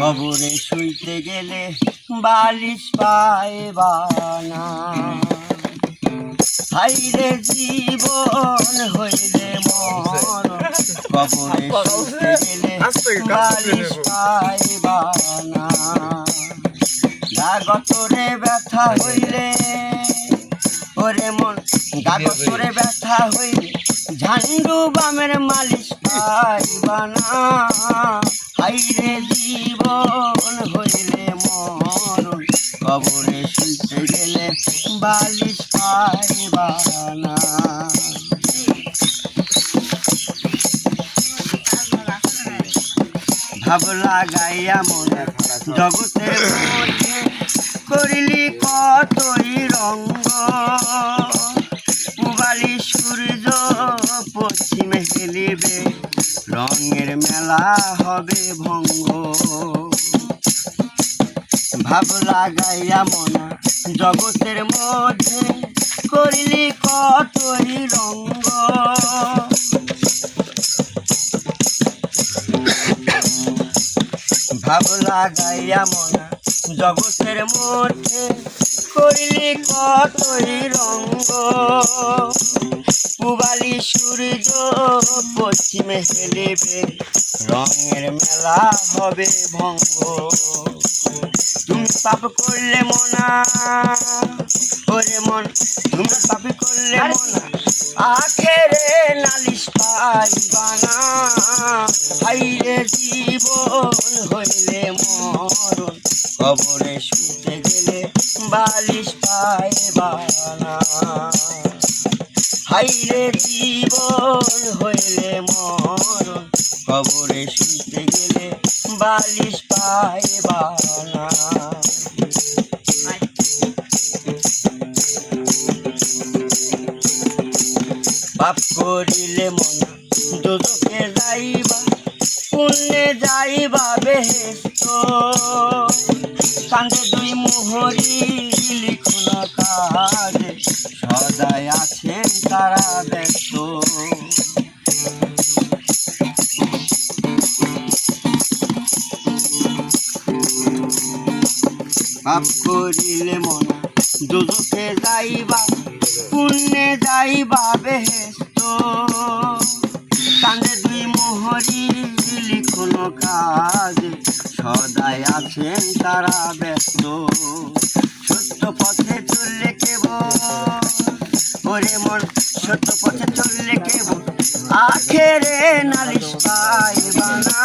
কবরে শুইতে গেলে বালিশ পাইবানা। হাইরে জীবন হইলে মরণ, কবরে শুইতে গেলে বালিশ পাইবানা। গাগতরে ব্যথা হইলে ওরে মন, গাগতরে ব্যথা হইলে ঝান্ডু বামের মালিশ পাইবানা। হাইরে জীবন হইলে মরণ, কবরে শুইতে গেলে বালিশ পাইবানা। ভাব লাগাইয়া মনে জগতের মধ্যে করিলি কতই রঙ্গ। পূবালি সূর্য পশ্চিমে হেলিবে, রঙের মেলা হবে ভঙ্গ। ভাব লাগাইয়া মনা জগতের মধ্যে করিলি কতই রঙ্গ। ভাব লাগাইয়া মনা জগতের মধ্যে করিলি কতই রঙ্গ। পূবালি সূর্য পশ্চিমে হেলিবে, রঙের মেলা হবে ভঙ্গ। তুমি পাপ করলে মনা, ওরে মন তুমি পাপ করলে মনা, আখেরে নালিশ পাইবানা। হাইরে জীবন হইলে মরণ, কবরে শুইতে গেলে বালিশ পাইবানা। হাইরে জীবন হইলে মরণ, কবরে শুইতে গেলে বালিশ পাইবানা। পাপ করিলে মনা দোজখে যাইবা, পুণ্যে যাইবা বেহেশত। কান্দে দুই মোহরি লিখুন কাজে, সদাই আছেন তারা ব্যস্ত। পাপ করিলে মনা দোজখে যাইবা, পুণ্যে যাইবা বেহেশত। কান্দে দুই মোহরি লিখুন কাজে, সদাই আছেন তারা ব্যস্ত। সত্য পথে চললে কেবল, ওরে মন সত্য পথে চললে কেবল, আখেরে নালিশ পাইবানা।